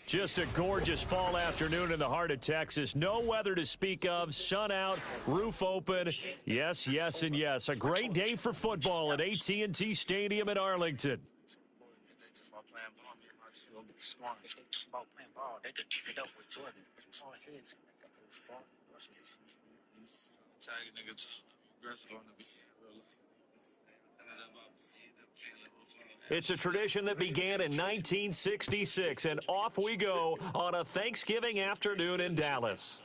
Just a gorgeous fall afternoon in the heart of Texas. No weather to speak of. Sun out, roof open. Yes, yes, and yes. A great day for football at AT&T Stadium in Arlington. It's a tradition that began in 1966, and off we go on a Thanksgiving afternoon in Dallas.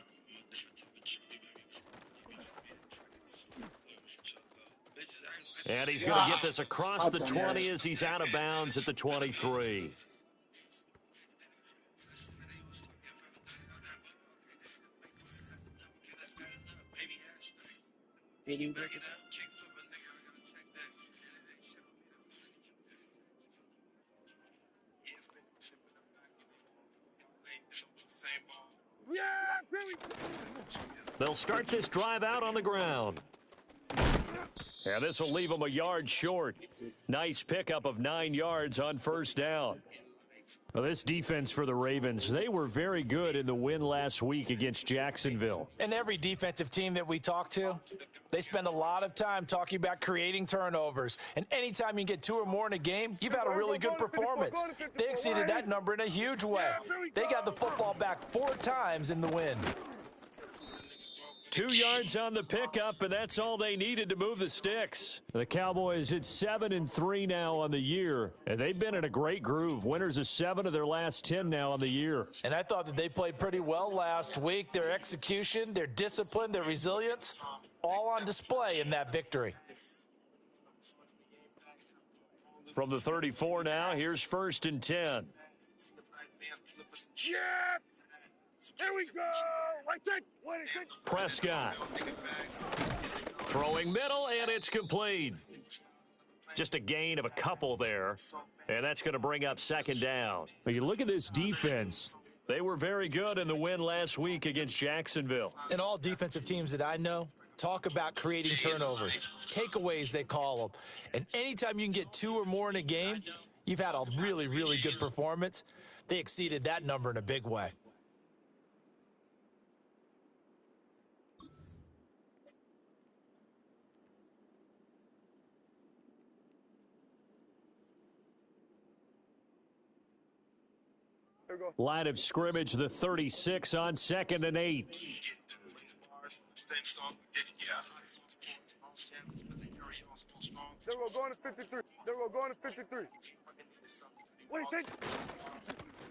And he's going to get this across the 20 as he's out of bounds at the 23. They'll start this drive out on the ground. And this will leave them a yard short. Nice pickup of 9 yards on first down. Well, this defense for the Ravens, they were very good in the win last week against Jacksonville. And every defensive team that we talk to, they spend a lot of time talking about creating turnovers. And anytime you get 2 or more in a game, you've had a really good performance. They exceeded that number in a huge way. They got the football back 4 times in the win. 2 yards on the pickup, and that's all they needed to move the sticks. The Cowboys at 7-3 now on the year, and they've been in a great groove. Winners of 7 of their last 10 now on the year. And I thought that they played pretty well last week. Their execution, their discipline, their resilience, all on display in that victory. From the 34 now, here's 1st and 10. Yeah! Here we go! Prescott. Throwing middle, and it's complete. Just a gain of a couple there. And that's going to bring up 2nd down. When you look at this defense, they were very good in the win last week against Jacksonville. And all defensive teams that I know talk about creating turnovers. Takeaways, they call them. And anytime you can get 2 or more in a game, you've had a really, really good performance. They exceeded that number in a big way. Line of scrimmage, the 36 on 2nd and 8. They were going to 53. They were going to 53. Wait, take.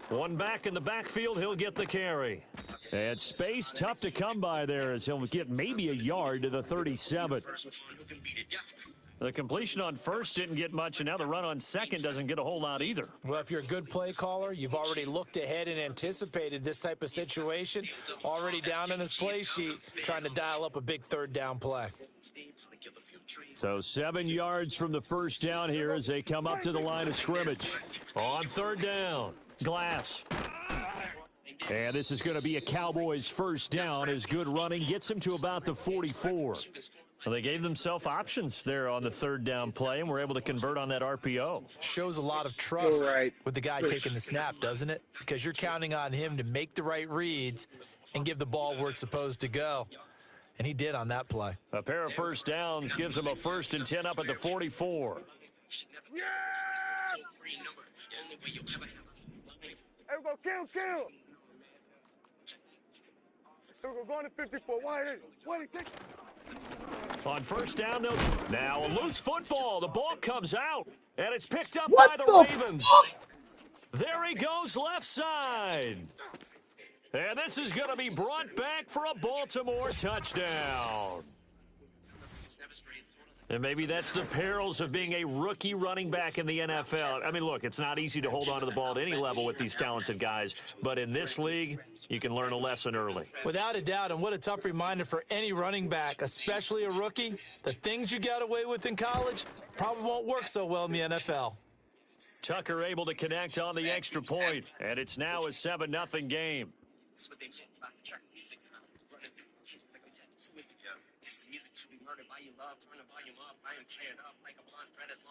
One back in the backfield, he'll get the carry. And space tough to come by there as he'll get maybe a yard to the 37. The completion on first didn't get much, and now the run on second doesn't get a whole lot either. Well, if you're a good play caller, you've already looked ahead and anticipated this type of situation. Already down in his play sheet, trying to dial up a big 3rd down play. So 7 yards from the first down here as they come up to the line of scrimmage. On 3rd down, Glass. And this is going to be a Cowboys first down as good running gets him to about the 44. Well, they gave themselves options there on the 3rd down play and were able to convert on that RPO. Shows a lot of trust with the guy taking the snap, doesn't it? Because you're counting on him to make the right reads and give the ball where it's supposed to go. And he did on that play. A pair of first downs gives him a 1st and 10 up at the 44. Yeah! Hey, we go kill. Hey, we go going to 54. Why take? On first down, though, now a loose football. The ball comes out, and it's picked up What by the the Ravens. fuck? There he goes left side. And this is going to be brought back for a Baltimore touchdown. And maybe that's the perils of being a rookie running back in the NFL. I mean, look, it's not easy to hold on to the ball at any level with these talented guys, but in this league, you can learn a lesson early. Without a doubt, and what a tough reminder for any running back, especially a rookie. The things you got away with in college probably won't work so well in the NFL. Tucker able to connect on the extra point, and it's now a 7-0 game.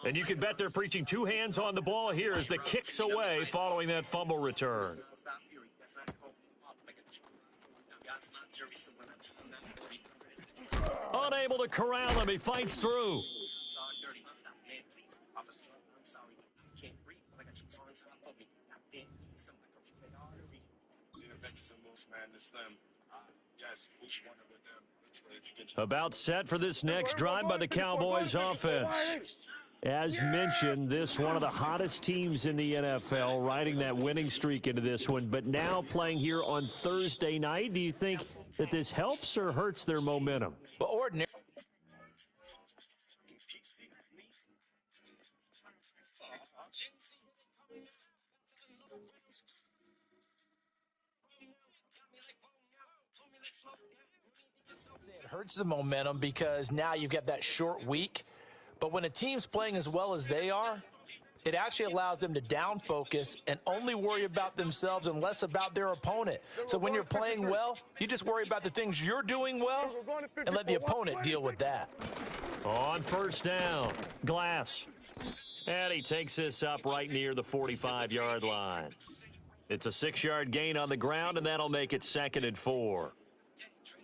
And you can bet they're preaching two hands on the ball here as the kick's away following that fumble return. Unable to corral him, he fights through. About set for this next drive by the Cowboys offense. As mentioned, this one of the hottest teams in the NFL, riding that winning streak into this one, but now playing here on Thursday night. Do you think that this helps or hurts their momentum? But ordinary. It hurts the momentum because now you've got that short week. But when a team's playing as well as they are, it actually allows them to down focus and only worry about themselves and less about their opponent. So when you're playing well, you just worry about the things you're doing well and let the opponent deal with that. On first down, Glass. And he takes this up right near the 45-yard line. It's a 6-yard gain on the ground, and that'll make it 2nd and 4.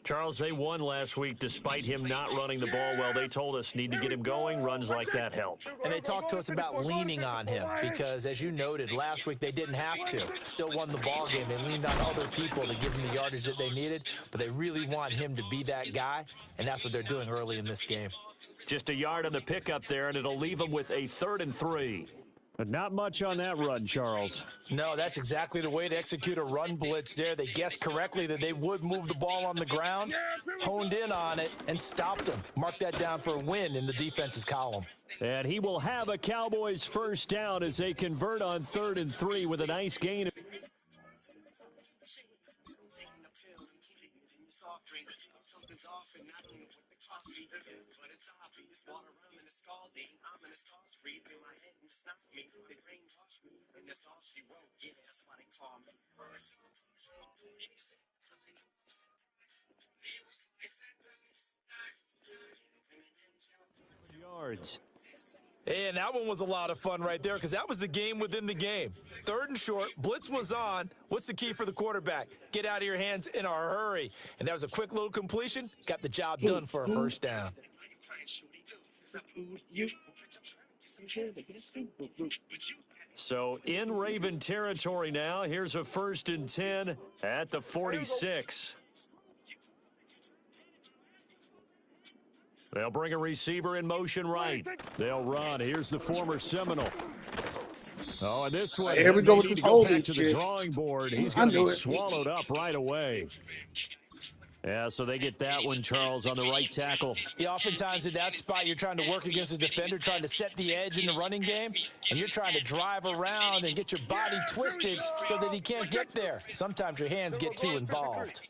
Charles, they won last week despite him not running the ball well. They told us need to get him going. Runs like that help. And they talked to us about leaning on him because, as you noted, last week they didn't have to. Still won the ball game. They leaned on other people to give them the yardage that they needed, but they really want him to be that guy, and that's what they're doing early in this game. Just a yard on the pickup there, and it'll leave them with a 3rd and 3. But not much on that run, Charles. No, that's exactly the way to execute a run blitz there. They guessed correctly that they would move the ball on the ground, honed in on it, and stopped them. Mark that down for a win in the defense's column. And he will have a Cowboys first down as they convert on 3rd and 3 with a nice gain. Yards. And that one was a lot of fun right there because that was the game within the game. 3rd and short, blitz was on. What's the key for the quarterback? Get out of your hands in a hurry. And that was a quick little completion. Got the job done for a first down. So in Raven territory now. Here's a 1st and 10 at the 46. They'll bring a receiver in motion right. They'll run. Here's the former Seminole. Oh, and this one, here we go with this holding to shit. the drawing board. He's going to be swallowed up right away. Yeah, so they get that one, Charles, on the right tackle. Yeah, oftentimes in that spot, you're trying to work against a defender, trying to set the edge in the running game, and you're trying to drive around and get your body twisted so that he can't get there. Sometimes your hands get too involved.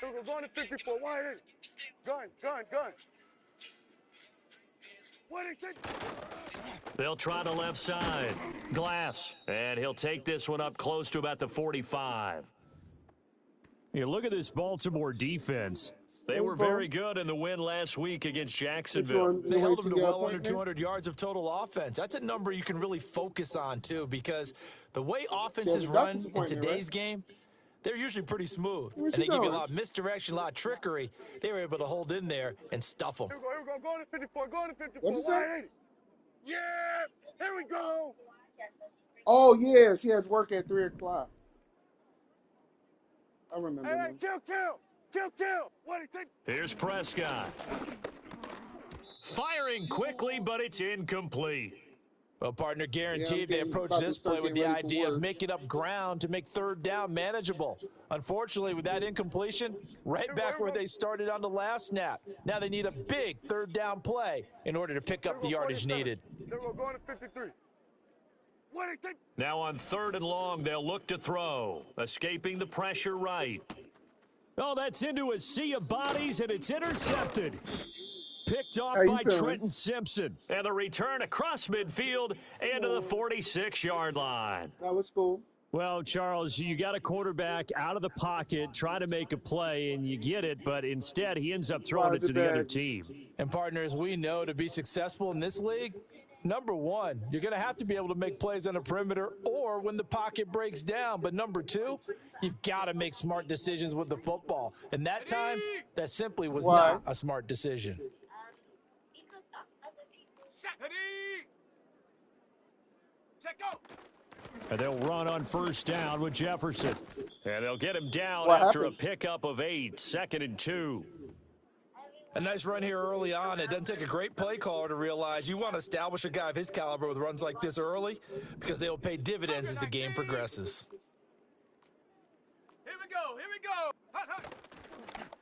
We're going to 54. Wide in. Gun. What is it? They'll try the left side. Glass. And he'll take this one up close to about the 45. You look at this Baltimore defense. They were very good in the win last week against Jacksonville. They held them to well under 200 yards of total offense. That's a number you can really focus on, too, because the way offenses run in today's game, they're usually pretty smooth. And they give you a lot of misdirection, a lot of trickery. They were able to hold in there and stuff them. Here we go. Going to 54. Going to 54. What'd you say? Yeah. Here we go. Oh, yes. He has work at 3 o'clock. I remember. Hey, kill. What is it? Here's Prescott. Firing quickly, but it's incomplete. Well, partner, Yeah, I'm guaranteed they getting approach about to this play start with getting the ready for idea of work. making up ground to make third down manageable. Unfortunately, with that incompletion, right back where they started on the last snap. Now they need a big third down play in order to pick up the yardage needed. They will go to 53. Now on 3rd and long, they'll look to throw, escaping the pressure right. Oh, that's into a sea of bodies, and it's intercepted. Picked off How you by feeling? Trenton Simpson. And the return across midfield and to the 46-yard line. That was cool. Well, Charles, you got a quarterback out of the pocket, trying to make a play, and you get it, but instead he ends up throwing it to the other team. And partners, we know to be successful in this league, number one, you're going to have to be able to make plays on the perimeter or when the pocket breaks down. But number two, you've got to make smart decisions with the football. And that time, that simply was not a smart decision. And they'll run on 1st down with Jefferson. And they'll get him down What after happened? a pickup of 8, 2nd and 2. A nice run here early on. It doesn't take a great play caller to realize you want to establish a guy of his caliber with runs like this early because they will pay dividends as the game progresses. Here we go. Hot.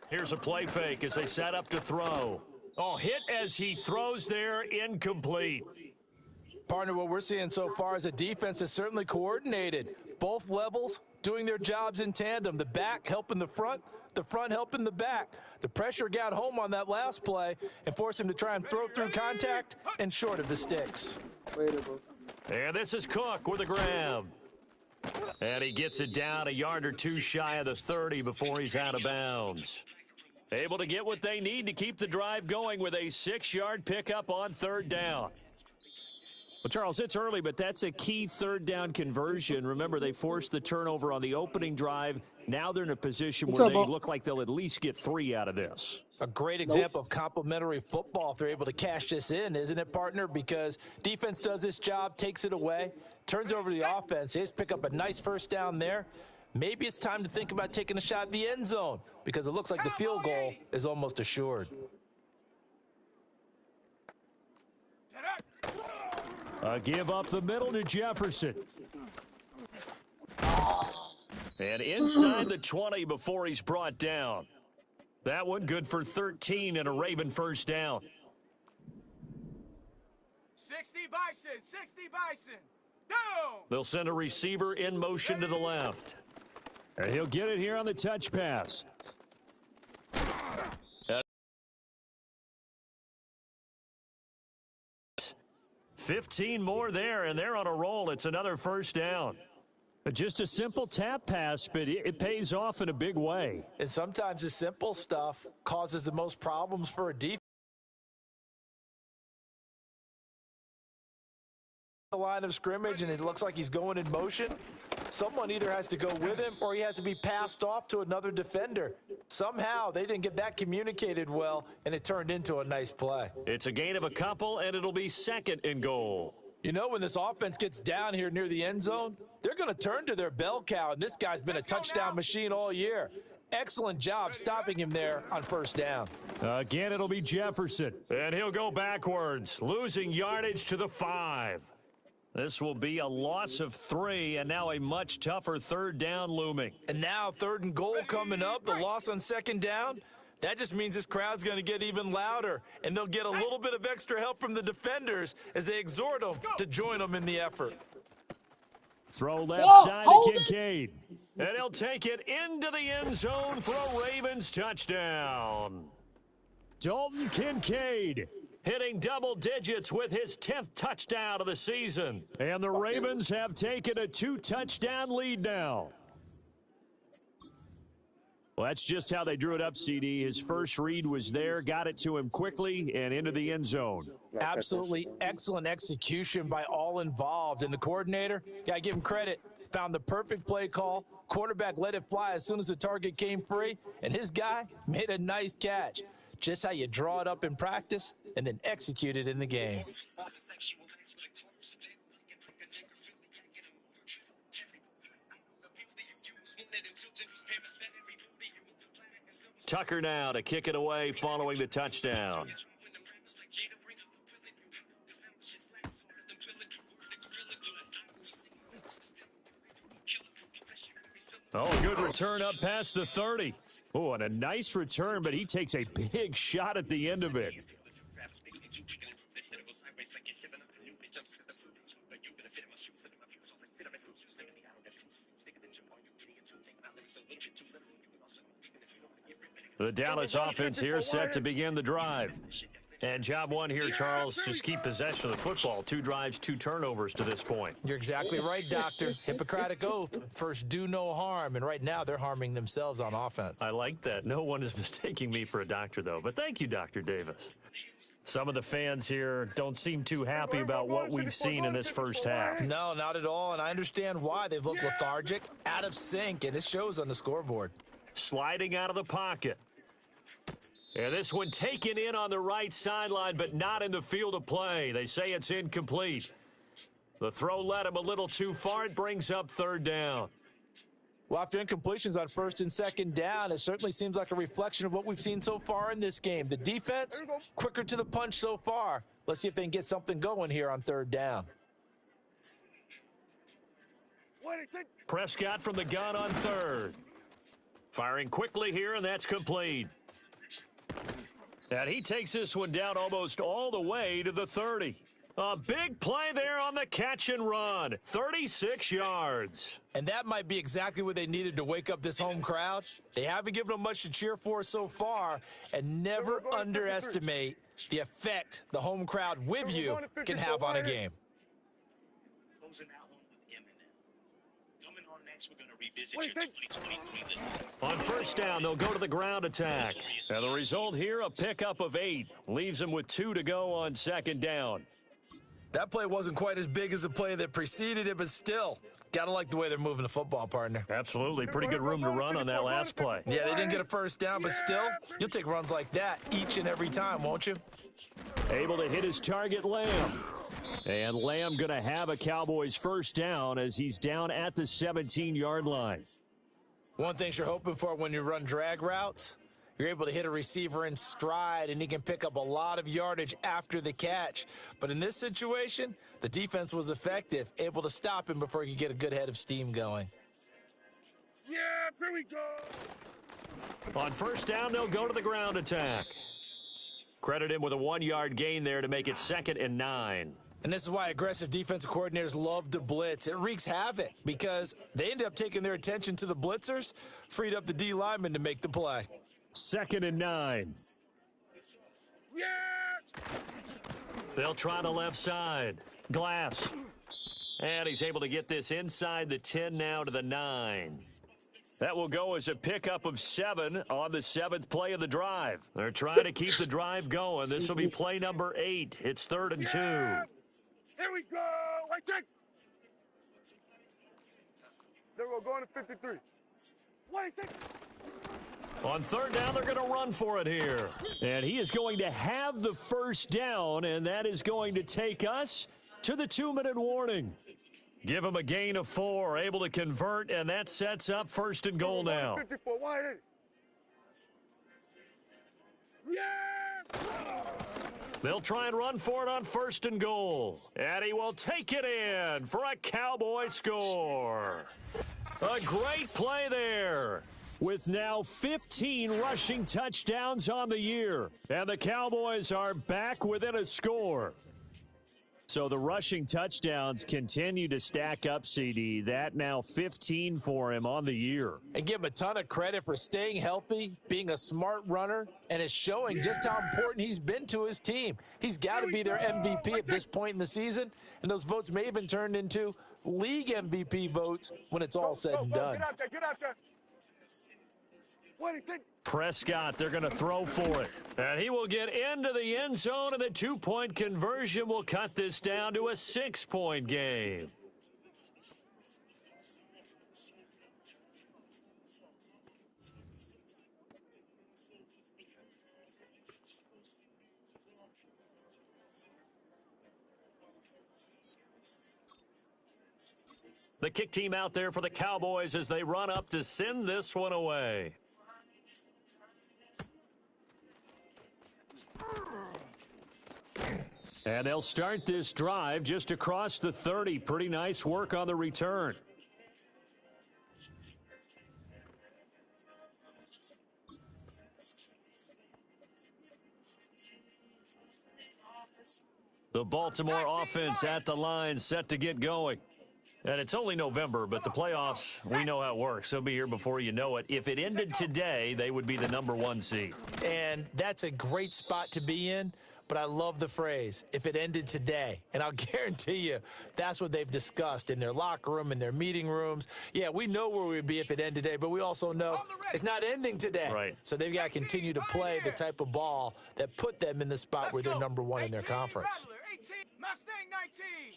Here's a play fake as they set up to throw. Oh, hit as he throws there, incomplete. Partner, what we're seeing so far is a defense that's certainly coordinated. Both levels doing their jobs in tandem. The back helping the front helping the back. The pressure got home on that last play and forced him to try and throw through contact and short of the sticks. And this is Cook with a grab. And he gets it down a yard or two shy of the 30 before he's out of bounds. Able to get what they need to keep the drive going with a 6-yard pickup on 3rd down. Well, Charles, it's early, but that's a key 3rd down conversion. Remember, they forced the turnover on the opening drive. Now they're in a position where they look like they'll at least get 3 out of this. A great example of complementary football if they're able to cash this in, isn't it, partner? Because defense does this job, takes it away, turns over to the offense. They just pick up a nice 1st down there. Maybe it's time to think about taking a shot at the end zone because it looks like the field goal is almost assured. Give up the middle to Jefferson. And inside the 20 before he's brought down. That one good for 13 and a Raven 1st down. 60 Bison. Down. They'll send a receiver in motion to the left. And he'll get it here on the touch pass. 15 more there, and they're on a roll. It's another 1st down. Just a simple tap pass, but it pays off in a big way. And sometimes the simple stuff causes the most problems for a defense. The line of scrimmage, and it looks like he's going in motion. Someone either has to go with him or he has to be passed off to another defender. Somehow they didn't get that communicated well, and it turned into a nice play. It's a gain of a couple, and it'll be 2nd and goal. You know, when this offense gets down here near the end zone, they're going to turn to their bell cow, and this guy's been a touchdown machine all year. Excellent job stopping him there on 1st down. Again, it'll be Jefferson, and he'll go backwards, losing yardage to the 5. This will be a loss of 3, and now a much tougher 3rd down looming. And now 3rd and goal coming up, the loss on 2nd down. That just means this crowd's going to get even louder, and they'll get a little bit of extra help from the defenders as they exhort them to join them in the effort. Throw left side to Kincaid. And he'll take it into the end zone for a Ravens touchdown. Dalton Kincaid hitting double digits with his 10th touchdown of the season. And the Ravens have taken a 2-touchdown lead now. Well, that's just how they drew it up, CD. His first read was there, got it to him quickly, and into the end zone. Absolutely excellent execution by all involved. And the coordinator, got to give him credit, found the perfect play call. Quarterback let it fly as soon as the target came free, and his guy made a nice catch. Just how you draw it up in practice and then execute it in the game. Tucker now to kick it away following the touchdown. Oh, good return up past the 30. Oh, and a nice return, but he takes a big shot at the end of it. The Dallas offense here set to begin the drive. And job one here, Charles, just keep possession of the football. 2 drives, 2 turnovers to this point. You're exactly right, Doctor. Hippocratic oath. First, do no harm. And right now, they're harming themselves on offense. I like that. No one is mistaking me for a doctor, though. But thank you, Dr. Davis. Some of the fans here don't seem too happy about what we've seen in this first half. No, not at all. And I understand why. They've looked lethargic, out of sync, and it shows on the scoreboard. Sliding out of the pocket. And this one taken in on the right sideline, but not in the field of play. They say it's incomplete. The throw led him a little too far. It brings up 3rd down. Well, after incompletions on 1st and 2nd down, it certainly seems like a reflection of what we've seen so far in this game. The defense, quicker to the punch so far. Let's see if they can get something going here on 3rd down. Prescott from the gun on 3rd. Firing quickly here, and that's complete. And he takes this one down almost all the way to the 30. A big play there on the catch and run. 36 yards. And that might be exactly what they needed to wake up this home crowd. They haven't given them much to cheer for so far, and never underestimate the effect the home crowd with you can have on a game. On 1st down, they'll go to the ground attack. And the result here, a pickup of 8. Leaves them with 2 to go on 2nd down. That play wasn't quite as big as the play that preceded it, but still, gotta like the way they're moving the football, partner. Absolutely. Pretty good room to run on that last play. Yeah, they didn't get a 1st down, but still, you'll take runs like that each and every time, won't you? Able to hit his target, Lamb. And Lamb going to have a Cowboys 1st down as he's down at the 17-yard line. One thing you're hoping for when you run drag routes, you're able to hit a receiver in stride, and he can pick up a lot of yardage after the catch. But in this situation, the defense was effective, able to stop him before he could get a good head of steam going. Yeah, here we go. On 1st down, they'll go to the ground attack. Credit him with a 1-yard gain there to make it 2nd and 9. And this is why aggressive defensive coordinators love to blitz. It wreaks havoc because they end up taking their attention to the blitzers, freed up the D lineman to make the play. 2nd and 9. Yeah. They'll try the left side. Glass. And he's able to get this inside the 10 now to the 9. That will go as a pickup of 7 on the 7th play of the drive. They're trying to keep the drive going. This will be play number 8. It's 3rd and 2. Here we go. Right check. Then we're going to 53. Wait, check. On 3rd down, they're going to run for it here. And he is going to have the 1st down, and that is going to take us to the 2-minute warning. Give him a gain of 4, able to convert, and that sets up 1st and goal now. 54, wide eight. Yeah! They'll try and run for it on 1st and goal. And he will take it in for a Cowboy score. A great play there. With now 15 rushing touchdowns on the year. And the Cowboys are back within a score. So the rushing touchdowns continue to stack up, CD. That now 15 for him on the year. And give him a ton of credit for staying healthy, being a smart runner, and it's showing just how important he's been to his team. He's got to be their MVP at this point in the season, and those votes may even turn into league MVP votes when it's all said and done. Get out there, get out there. Prescott, they're going to throw for it. And he will get into the end zone, and the 2-point conversion will cut this down to a 6-point game. The kick team out there for the Cowboys as they run up to send this one away. And they'll start this drive just across the 30. Pretty nice work on the return. The Baltimore offense at the line, set to get going. And it's only November, but the playoffs, we know how it works. They'll be here before you know it. If it ended today, they would be the #1 seed. And that's a great spot to be in, but I love the phrase, if it ended today. And I'll guarantee you that's what they've discussed in their locker room, in their meeting rooms. Yeah, we know where we'd be if it ended today, but we also know it's not ending today. Right. So they've got to continue to play the type of ball that put them in the spot where they're #1 in their conference. Mustang 19.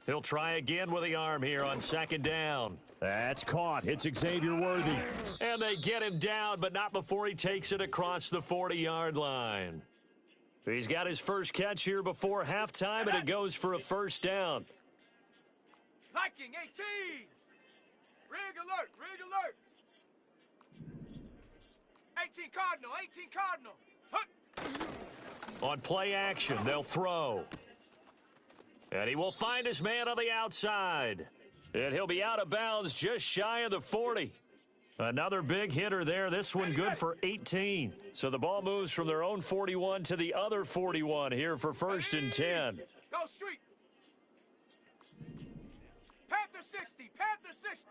He'll try again with the arm here on 2nd down. That's caught. It's Xavier Worthy. And they get him down, but not before he takes it across the 40-yard line. He's got his first catch here before halftime, and it goes for a 1st down. Viking 18. Rig alert, rig alert. 18 Cardinal, 18 Cardinal. On play action, they'll throw. And he will find his man on the outside. And he'll be out of bounds just shy of the 40. Another big hitter there. This one good for 18. So the ball moves from their own 41 to the other 41 here for 1st and 10. Go street. Panther 60, Panther 60.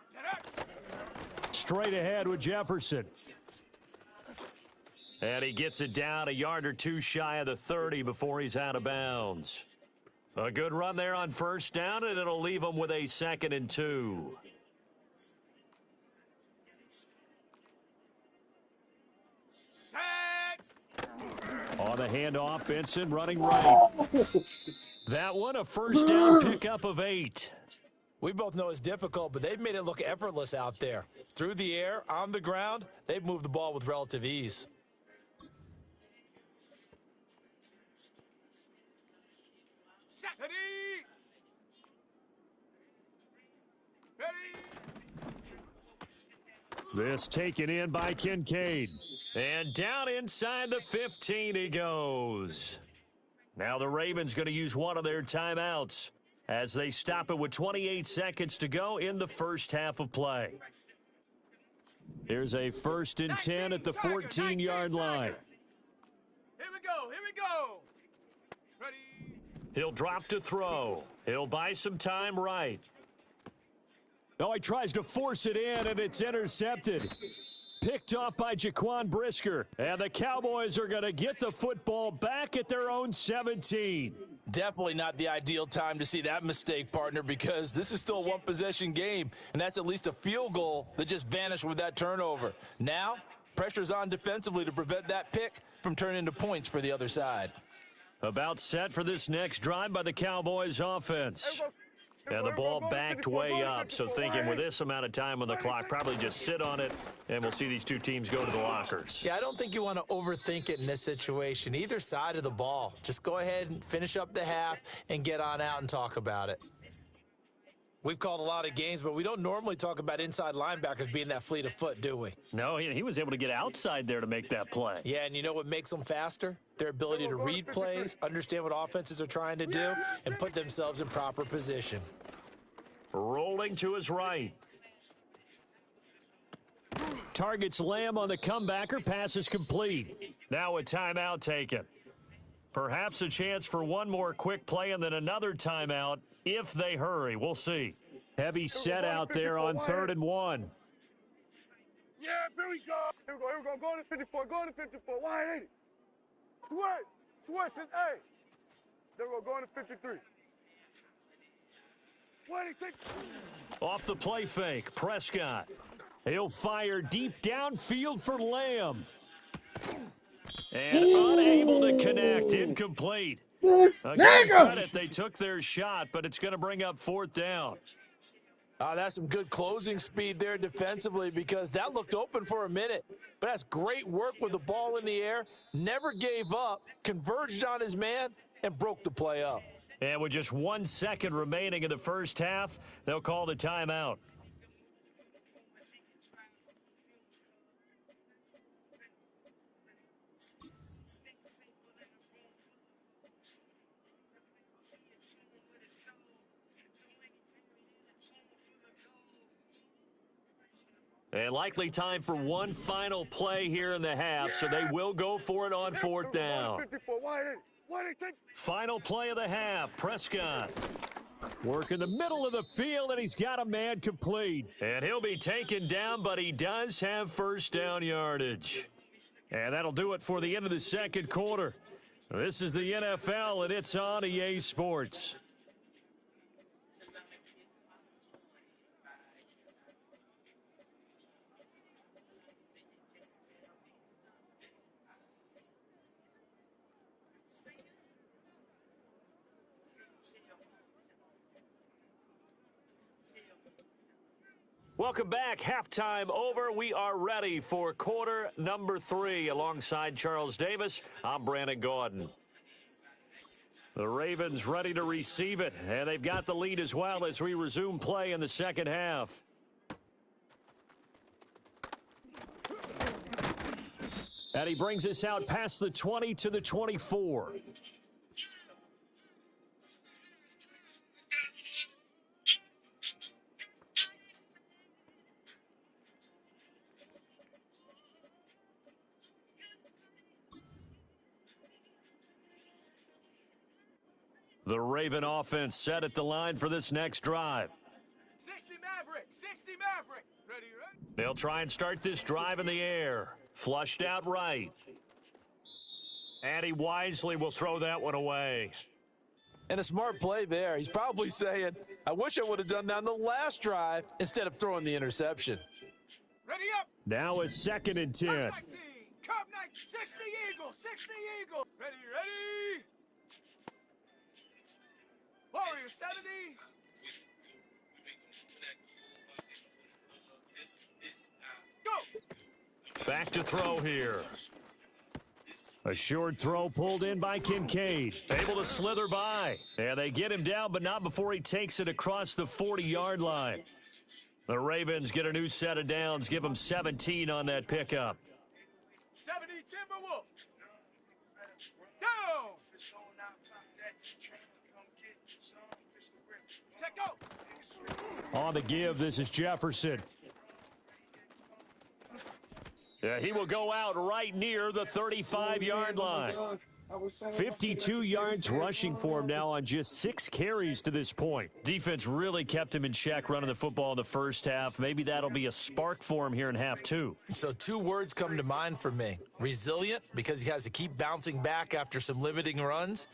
Straight ahead with Jefferson. And he gets it down a yard or two shy of the 30 before he's out of bounds. A good run there on 1st down, and it'll leave him with a 2nd and 2. On the handoff, Benson running right. That one, a 1st down pickup of 8. We both know it's difficult, but they've made it look effortless out there. Through the air, on the ground, they've moved the ball with relative ease. This taken in by Kincaid. And down inside the 15 he goes. Now the Ravens going to use one of their timeouts as they stop it with 28 seconds to go in the first half of play. Here's a 1st and 10 at the 14-yard line. Here we go, here we go. Ready. He'll drop to throw. He'll buy some time right. Oh, he tries to force it in, and it's intercepted. Picked off by Jaquan Brisker. And the Cowboys are going to get the football back at their own 17. Definitely not the ideal time to see that mistake, partner, because this is still a one-possession game, and that's at least a field goal that just vanished with that turnover. Now, pressure's on defensively to prevent that pick from turning into points for the other side. About set for this next drive by the Cowboys offense. And the ball backed way up, so thinking with this amount of time on the clock, probably just sit on it, and we'll see these two teams go to the lockers. Yeah, I don't think you want to overthink it in this situation. Either side of the ball. Just go ahead and finish up the half and get on out and talk about it. We've called a lot of games, but we don't normally talk about inside linebackers being that fleet of foot, do we? No, he was able to get outside there to make that play. Yeah, and you know what makes them faster? Their ability to read plays, understand what offenses are trying to do, and put themselves in proper position. Rolling to his right. Targets Lamb on the comebacker. Pass is complete. Now a timeout taken. Perhaps a chance for one more quick play and then another timeout if they hurry. We'll see. Heavy set out there on 3rd and 1. Yeah, here we go. Here we go, here we go. Go to 54, go to 54. 180. Switch, hey. There we go, going to 53. 26. Off the play fake, Prescott. He'll fire deep downfield for Lamb. And unable to connect, incomplete. This Give nigga! credit, they took their shot, but it's going to bring up 4th down. That's some good closing speed there defensively because that looked open for a minute. But that's great work with the ball in the air. Never gave up, converged on his man, and broke the play up. And with just 1 second remaining in the first half, they'll call the timeout. And likely time for one final play here in the half, so they will go for it on fourth down. 54, why ain't it? Why they take? Final play of the half, Prescott. Work in the middle of the field, and he's got a man complete. And he'll be taken down, but he does have first down yardage. And that'll do it for the end of the second quarter. This is the NFL, and it's on EA Sports. Welcome back. Halftime over. We are ready for quarter number 3. Alongside Charles Davis, I'm Brandon Gordon. The Ravens ready to receive it, and they've got the lead as well as we resume play in the second half. And he brings us out past the 20 to the 24. The Raven offense set at the line for this next drive. 60 Maverick, 60 Maverick. Ready, ready? They'll try and start this drive in the air. Flushed out right. And he wisely will throw that one away. And a smart play there. He's probably saying, I wish I would have done that on the last drive instead of throwing the interception. Ready up. Now a 2nd and 10. Cup 19, Cup 19, 60 Eagle, 60 Eagle. Ready, ready. Warrior 70. Go. Back to throw here. A short throw pulled in by Kincaid. Able to slither by. And they get him down, but not before he takes it across the 40-yard line. The Ravens get a new set of downs, give them 17 on that pickup. 70 Timberwolf. Down. Check go. On the give, this is Jefferson. Yeah, he will go out right near the 35-yard line. 52 yards rushing for him now on just 6 carries to this point. Defense really kept him in check running the football in the first half. Maybe that'll be a spark for him here in half 2. So 2 words come to mind for me. Resilient, because he has to keep bouncing back after some limiting runs.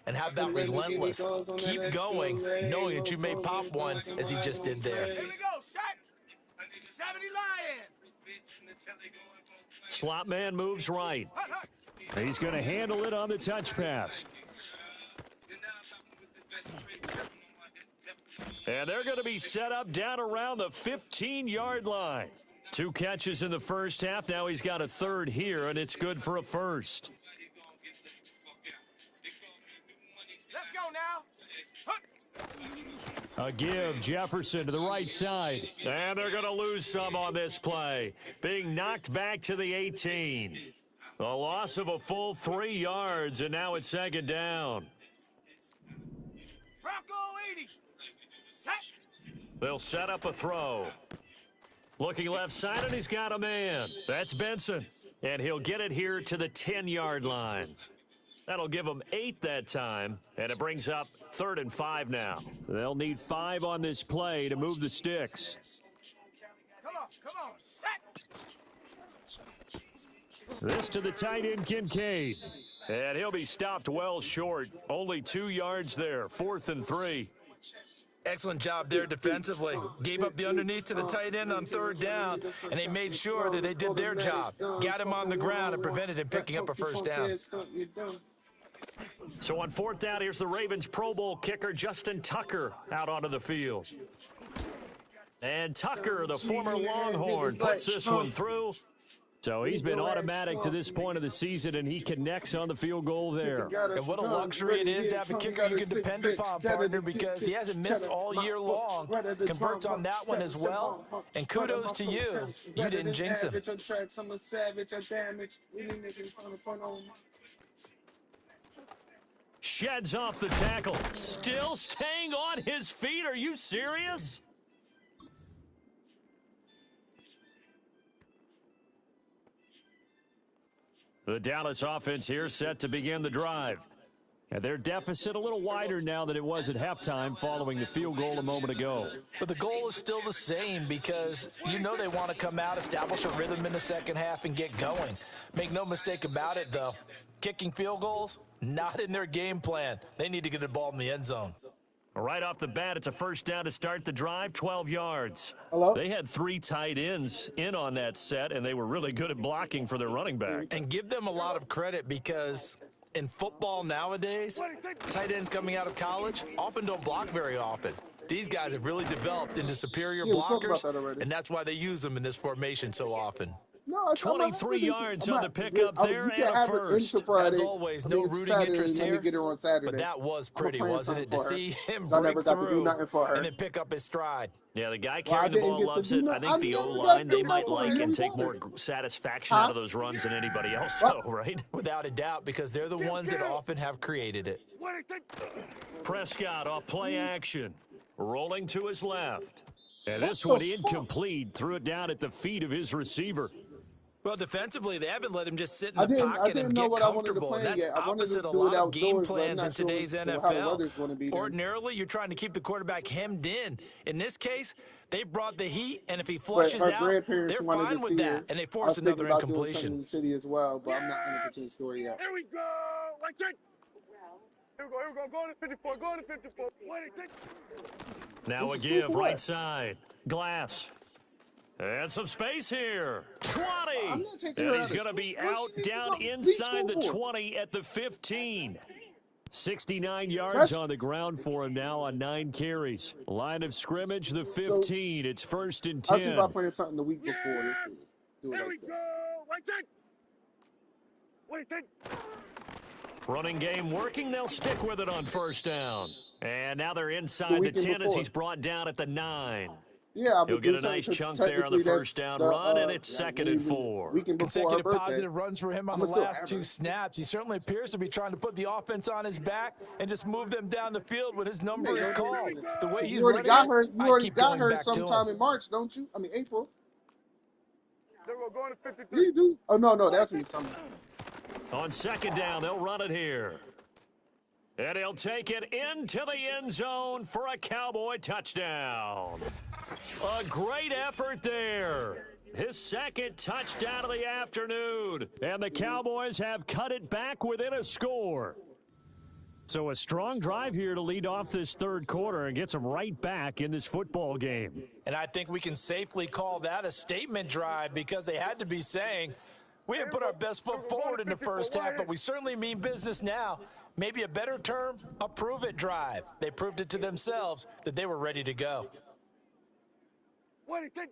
And how about relentless? Keep going, knowing that you may pop one, as he just did there. Here we go, shot. 70 Lion. Slot man moves right. Hut, hut. He's going to handle it on the touch pass. And they're going to be set up down around the 15-yard line. 2 catches in the first half. Now he's got a 3rd here, and it's good for a 1st. Let's go now. Hut. A give, Jefferson to the right side. And they're going to lose some on this play. Being knocked back to the 18. A loss of a full 3 yards, and now it's 2nd down. Bronco 80. Set. They'll set up a throw. Looking left side, and he's got a man. That's Benson. And he'll get it here to the 10-yard line. That'll give them 8 that time, and it brings up 3rd and 5 now. They'll need 5 on this play to move the sticks. Come on, set. This to the tight end, Kincaid. And he'll be stopped well short. Only 2 yards there, 4th and 3. Excellent job there defensively. Gave up the underneath to the tight end on 3rd down, and they made sure that they did their job. Got him on the ground and prevented him picking up a 1st down. So on 4th down, here's the Ravens Pro Bowl kicker, Justin Tucker, out onto the field. And Tucker, the former Longhorn, puts this one through. So he's been automatic to this point of the season, and he connects on the field goal there. And what a luxury it is to have a kicker you can depend upon, partner, because he hasn't missed all year long. Converts on that one as well. And kudos to you. You didn't jinx him. Sheds off the tackle. Still staying on his feet. Are you serious? The Dallas offense here set to begin the drive. And their deficit a little wider now than it was at halftime following the field goal a moment ago. But the goal is still the same because you know they want to come out, establish a rhythm in the second half, and get going. Make no mistake about it, though. Kicking field goals, not in their game plan. They need to get the ball in the end zone. Right off the bat, it's a first down to start the drive, 12 yards. Hello? They had 3 tight ends in on that set, and they were really good at blocking for their running back. And give them a lot of credit because in football nowadays, tight ends coming out of college often don't block very often. These guys have really developed into superior blockers, and that's why they use them in this formation so often. No, 23 yards on the pickup there and a first. As always, no rooting interest here, get her on Saturday. but that was pretty, wasn't it, to see him I break never got to do through nothing for her. and then pick up his stride. Yeah, the guy Well, I carrying the didn't ball get to loves do it. I nothing. think I the never got O-line, to they do might nothing. like and take Huh? more satisfaction out of those runs than anybody else, though, right? Without a doubt, because they're the ones that often have created it. Prescott off play action. Rolling to his left. And this one incomplete. Threw it down at the feet of his receiver. Well, defensively, they haven't let him just sit in I the didn't pocket and know get what I wanted to comfortable. plan That's yet. I wanted to opposite a do it lot of game outdoors, but I'm plans not in sure today's how the NFL. weather's going to be then. Ordinarily, you're trying to keep the quarterback hemmed in. In this case, they brought the heat, and if he flushes Her out, grandparents they're wanted fine to with see that, her. and they I was force thinking another about doing something in incompletion. the city as well, but I'm not 100% sure yet. Here we go. Like that. Here we go. Go to 54. Go to 54. Now a give right side. Glass. And some space here. 20. I'm not taking her And out he's of going to be school. Where out she need to down go? Leave inside the school for? 20 at the 15. 69 yards That's- on the ground for him now on 9 carries. Line of scrimmage, the 15. It's first and 10. I'll see if I plan something the week before. Let's see. Do it Here we like that. go. Like that. Wait, that. Running game working. They'll stick with it on first down. And now they're The inside the weekend 10 as before. he's brought down at the 9. Yeah, I'll be He'll get a doing nice something, chunk 'cause there on the technically first that's down the, run, and it's second and 4. Weekend before her Consecutive birthday. positive runs for him on I'ma the still last have 2 her. snaps. He certainly appears to be trying to put the offense on his back and just move them down the field when his number is called. The way he's You already running got it, her. I You already keep got going her back to him. sometime in March, don't you? I mean April. There we go. Go to Yeah, 53. you do. Oh no, that's in summer. On second down, they'll run it here. And he'll take it into the end zone for a Cowboy touchdown. A great effort there. His second touchdown of the afternoon. And the Cowboys have cut it back within a score. So a strong drive here to lead off this third quarter and gets them right back in this football game. And I think we can safely call that a statement drive because they had to be saying, we didn't put our best foot forward in the first half, but we certainly mean business now. Maybe a better term, a prove-it drive. They proved it to themselves that they were ready to go. Wait, that.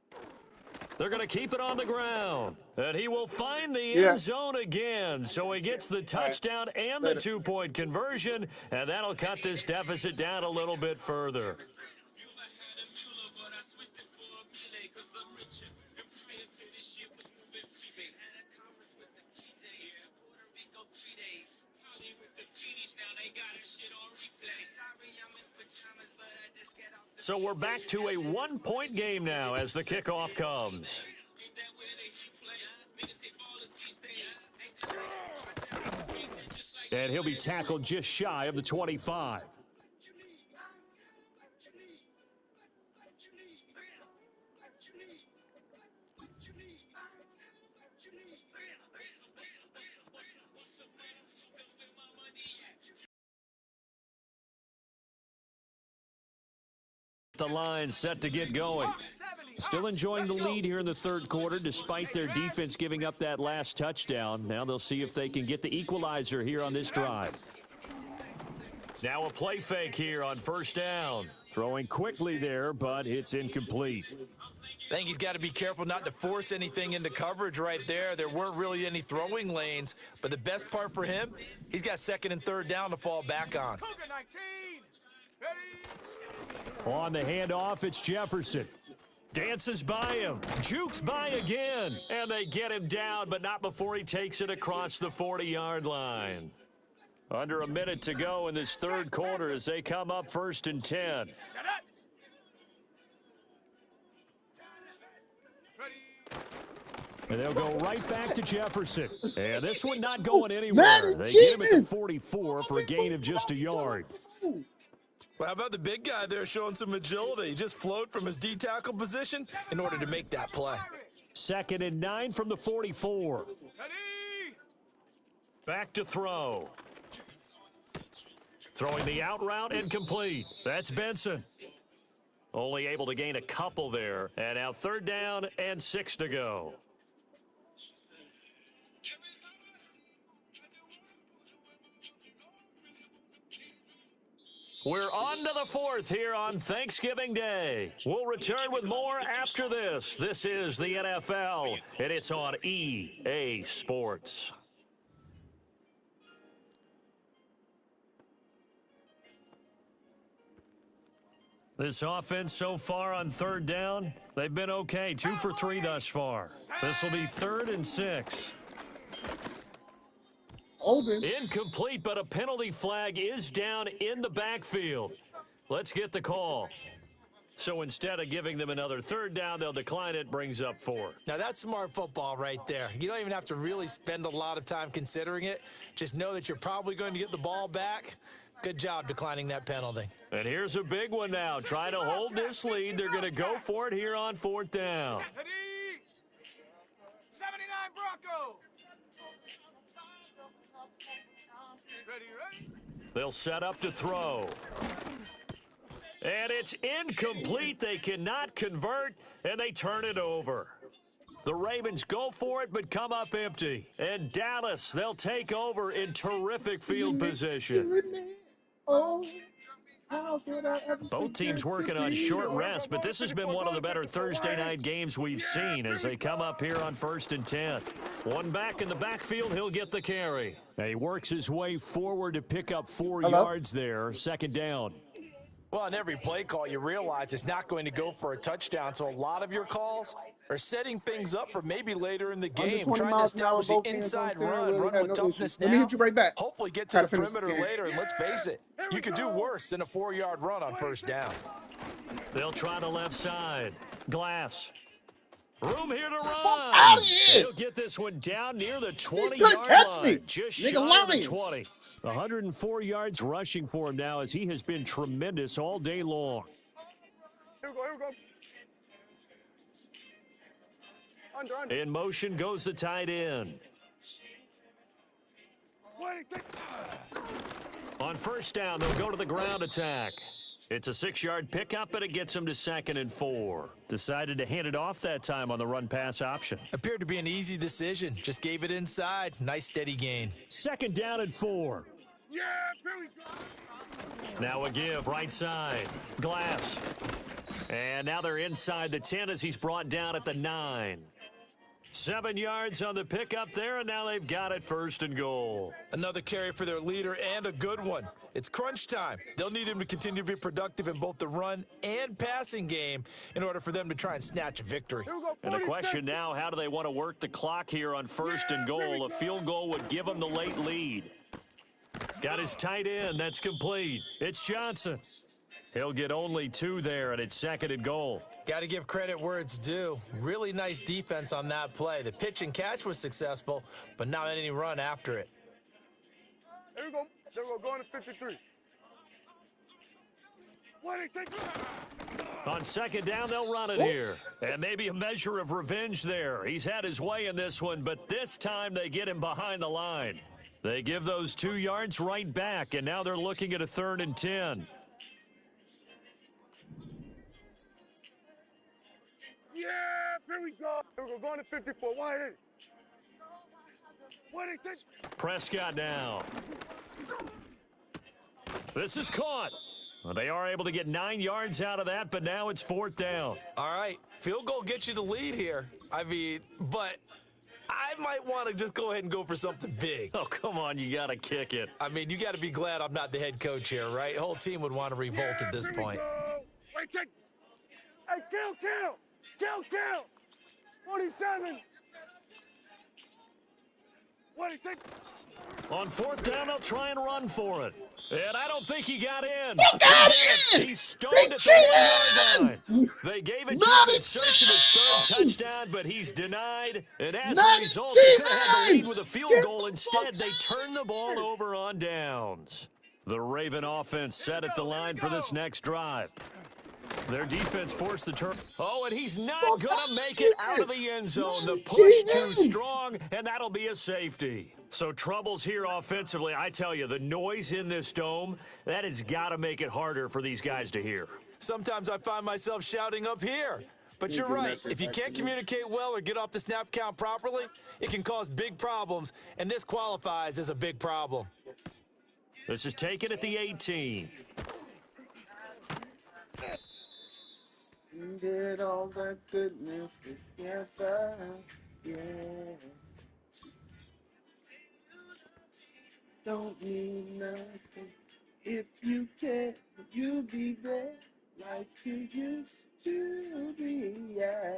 They're going to keep it on the ground. And he will find the Yeah. end zone again. So he gets the touchdown and the 2-point conversion. And that'll cut this deficit down a little bit further. So we're back to a 1-point game now as the kickoff comes. And he'll be tackled just shy of the 25. The line set to get going. Still enjoying the lead here in the third quarter despite their defense giving up that last touchdown. Now they'll see if they can get the equalizer here on this drive. Now a play fake here on first down. Throwing quickly there, but it's incomplete. I think he's got to be careful not to force anything into coverage right there. There weren't really any throwing lanes, but the best part for him, he's got second and third down to fall back on. On the handoff, it's Jefferson. Dances by him, jukes by again, and they get him down, but not before he takes it across the 40-yard line. Under a minute to go in this third quarter as they come up first and 10. And they'll go right back to Jefferson. And this one not going anywhere. Madden They get him at the cheating. 44 for a gain of just a yard. Well, how about the big guy there showing some agility? He just flowed from his D tackle position in order to make that play. 2nd and 9 from the 44. Back to throw. Throwing the out route and complete. That's Benson. Only able to gain a couple there. And now 3rd down and 6 to go. We're on to the 4th here on Thanksgiving Day. We'll return with more after this. This is the NFL, and it's on EA Sports. This offense so far on 3rd down, they've been okay. 2 for 3 thus far. This will be 3rd and 6. Open. Incomplete, but a penalty flag is down in the backfield. Let's get the call. So instead of giving them another 3rd down, they'll decline it, brings up 4. Now, that's smart football right there. You don't even have to really spend a lot of time considering it. Just know that you're probably going to get the ball back. Good job declining that penalty. And here's a big one now. Trying to hold this lead. They're going to go for it here on 4th down. 79 Bronco. Ready? They'll set up to throw. And it's incomplete. They cannot convert, and they turn it over. The Ravens go for it, but come up empty. And Dallas, they'll take over in terrific field position. Both teams working on short rest, but this has been one of the better Thursday night games we've seen as they come up here on 1st and 10. One back in the backfield, he'll get the carry. And he works his way forward to pick up 4 yards there, 2nd down. Well, on every play call, you realize it's not going to go for a touchdown, so a lot of your calls are setting things up for maybe later in the game, trying to establish the inside run with toughness now. Let me hit you right back. Hopefully get to the perimeter later, and let's face it, you could do worse than a 4-yard run on 1st down. They'll try the left side. Glass. Room here to run. Out of here. He'll get this one down near the 20-yard line. Just shy of the 20. 104 yards rushing for him now as he has been tremendous all day long. Here we go. Under. In motion goes the tight end. On 1st down, they'll go to the ground attack. It's a 6-yard pickup, but it gets them to 2nd and 4. Decided to hand it off that time on the run-pass option. Appeared to be an easy decision. Just gave it inside. Nice steady gain. 2nd down and 4. Yeah, here we go. Now a give, right side. Glass. And now they're inside the 10 as he's brought down at the 9. 7 yards on the pickup there, and now they've got it 1st and goal. Another carry for their leader, and a good one. It's crunch time. They'll need him to continue to be productive in both the run and passing game in order for them to try and snatch a victory. And the question now, how do they want to work the clock here on 1st and goal? A field goal would give them the late lead. Got his tight end. That's complete. It's Johnson. He'll get only 2 there, and it's 2nd and goal. Got to give credit where it's due. Really nice defense on that play. The pitch and catch was successful, but not any run after it. Here we go. There we go. Going to 53. On 2nd down, they'll run it here. And maybe a measure of revenge there. He's had his way in this one, but this time they get him behind the line. They give those 2 yards right back, and now they're looking at a 3rd and 10. Yeah, here we go. Here we go. Going to 54. Why ain't it? What is this? Prescott now. This is caught. Well, they are able to get 9 yards out of that, but now it's 4th down. All right, field goal gets you the lead here. I mean, but I might want to just go ahead and go for something big. Oh, come on, you got to kick it. I mean, you got to be glad I'm not the head coach here, right? The whole team would want to revolt at this point. Wait, check. Hey, kill. 47. What is it? On 4th down, they'll try and run for it. And I don't think he got in. He got in! He's stoned Big at the 1-yard Chin! line. They gave it to him in search of his third 19! touchdown, but he's denied. And as a result, they could have had the 19! lead with a field Get goal. the Instead, fuck they turned the ball out! over on downs. The Raven offense set at the line for this next drive. Their defense forced the turn. Oh, and he's not going to make it out of the end zone. The push too strong, and that'll be a safety. So troubles here offensively. I tell you, the noise in this dome, that has got to make it harder for these guys to hear. Sometimes I find myself shouting up here. But you're right. If you can't communicate well or get off the snap count properly, it can cause big problems, and this qualifies as a big problem. This is taken at the 18. Get all that goodness together, yeah. Don't mean nothing if you can't. You be there like you used to be, yeah.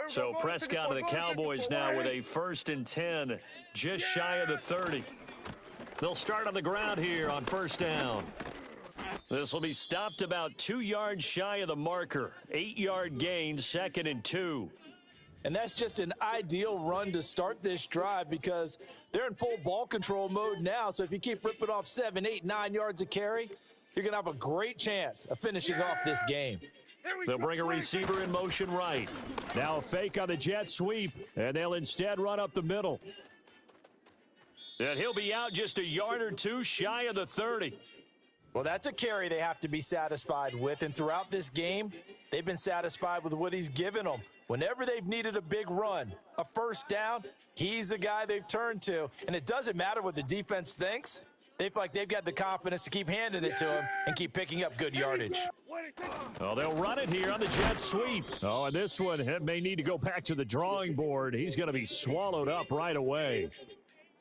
So Prescott and the Cowboys now with a 1st and 10, just shy of the 30. They'll start on the ground here on 1st down. This will be stopped about 2 yards shy of the marker. 8-yard gain, 2nd and 2. And that's just an ideal run to start this drive because they're in full ball control mode now. So if you keep ripping off 7, 8, 9 yards of carry, you're going to have a great chance of finishing off this game. They'll bring a receiver in motion right. Now a fake on the jet sweep, and they'll instead run up the middle. And he'll be out just a yard or two shy of the 30. Well, that's a carry they have to be satisfied with. And throughout this game, they've been satisfied with what he's given them. Whenever they've needed a big run, a 1st down, he's the guy they've turned to. And it doesn't matter what the defense thinks. They feel like they've got the confidence to keep handing it to him and keep picking up good yardage. Oh, they'll run it here on the jet sweep. Oh, and this one may need to go back to the drawing board. He's going to be swallowed up right away.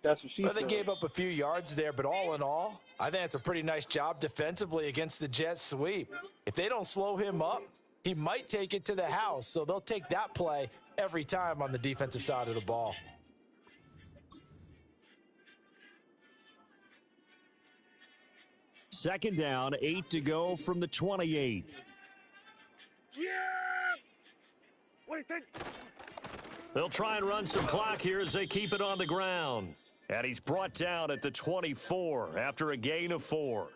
That's what she said. They gave up a few yards there, but all in all, I think it's a pretty nice job defensively against the jet sweep. If they don't slow him up, he might take it to the house. So they'll take that play every time on the defensive side of the ball. Second down, 8 to go from the 28. Yeah! What do you think? They'll try and run some clock here as they keep it on the ground. And he's brought down at the 24 after a gain of 4.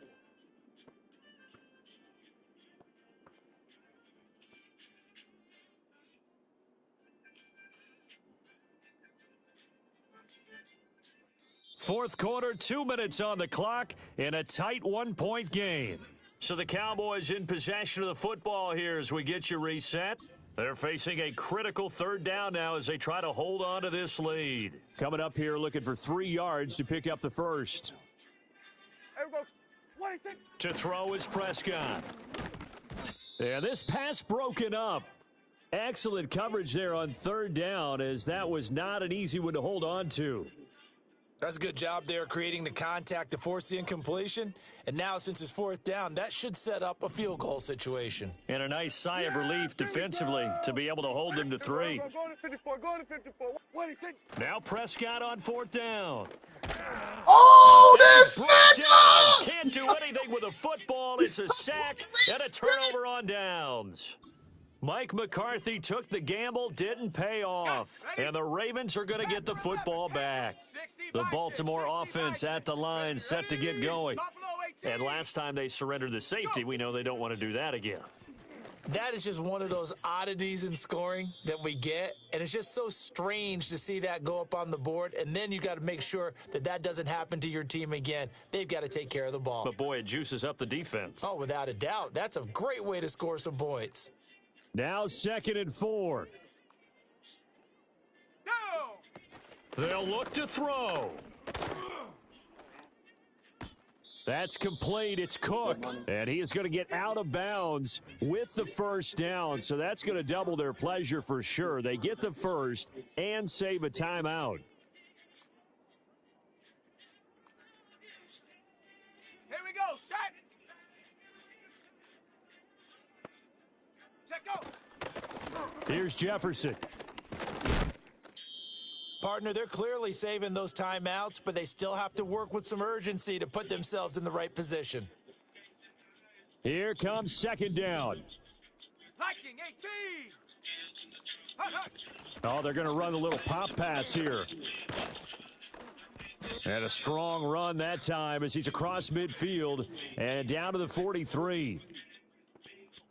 Fourth quarter, 2 minutes on the clock in a tight 1-point game. So the Cowboys in possession of the football here as we get you reset. They're facing a critical 3rd down now as they try to hold on to this lead. Coming up here looking for 3 yards to pick up the first. To throw is Prescott. And this pass broken up. Excellent coverage there on 3rd down as that was not an easy one to hold on to. That's a good job there creating the contact to force the incompletion. And now since it's 4th down, that should set up a field goal situation. And a nice sigh of relief defensively to be able to hold them to 3. Go to 54, go to 54. What do you think? Now Prescott on 4th down. Oh, that's down. Can't do anything with a football. It's a sack and a turnover on downs. Mike McCarthy took the gamble, didn't pay off. And the Ravens are going to get the football back. The Baltimore offense at the line set to get going. And last time they surrendered the safety, we know they don't want to do that again. That is just one of those oddities in scoring that we get. And it's just so strange to see that go up on the board. And then you got to make sure that that doesn't happen to your team again. They've got to take care of the ball. But, boy, it juices up the defense. Oh, without a doubt. That's a great way to score some points. Now 2nd and 4. They'll look to throw. That's complete. It's Cook. And he is going to get out of bounds with the 1st down. So that's going to double their pleasure for sure. They get the first and save a timeout. Here we go. Set. Check go. Here's Jefferson. Part partner. They're clearly saving those timeouts, but they still have to work with some urgency to put themselves in the right position. Here comes second down. Liking 18. Oh, they're going to run a little pop pass here. And a strong run that time as he's across midfield and down to the 43.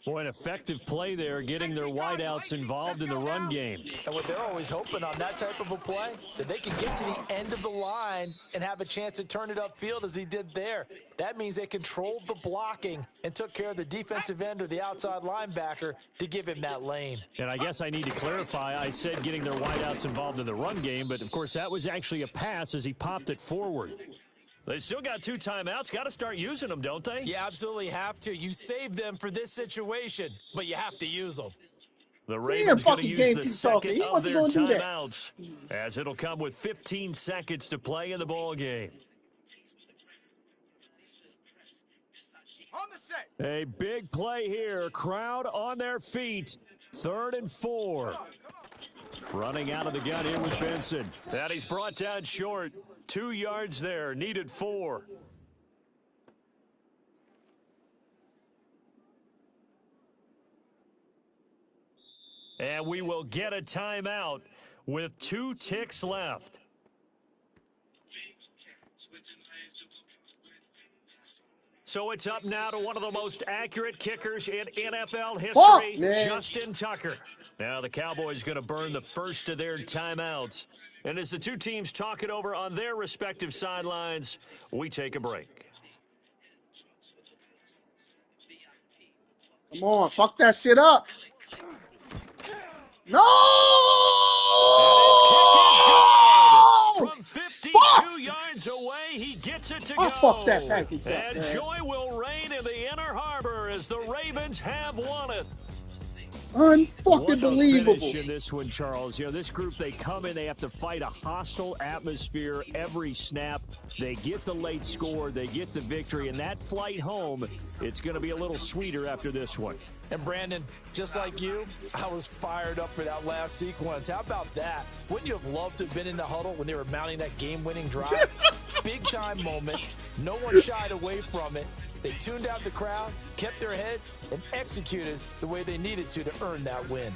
Boy, an effective play there, getting their wideouts involved in the run game. And what they're always hoping on that type of a play, that they can get to the end of the line and have a chance to turn it upfield as he did there. That means they controlled the blocking and took care of the defensive end or the outside linebacker to give him that lane. And I guess I need to clarify, I said getting their wideouts involved in the run game, but of course that was actually a pass as he popped it forward. They still got 2 timeouts. Got to start using them, don't they? You absolutely have to. You save them for this situation, but you have to use them. The Ravens going to use the second of their talking. timeouts, as it'll come with 15 seconds to play in the ball game. On the set. A big play here. Crowd on their feet. 3rd and 4. Running out of the gun here with Benson. That he's brought down short. 2 yards there. Needed 4. And we will get a timeout with 2 ticks left. So it's up now to one of the most accurate kickers in NFL history, Justin Tucker. Now the Cowboys going to burn the first of their timeouts. And as the 2 teams talk it over on their respective sidelines, we take a break. Come on, fuck that shit up. No! From 52 yards away, he gets it to go. Fuck that package up, and man. joy will reign in the Inner Harbor as the Ravens have won it. Unfucking believable. Finish in this one, Charles. You know, this group, they come in, they have to fight a hostile atmosphere every snap. They get the late score, they get the victory, and that flight home, it's going to be a little sweeter after this one. And Brandon, just like you, I was fired up for that last sequence. How about that? Wouldn't you have loved to have been in the huddle when they were mounting that game-winning drive? Big time moment. No one shied away from it. They tuned out the crowd, kept their heads, and executed the way they needed to earn that win.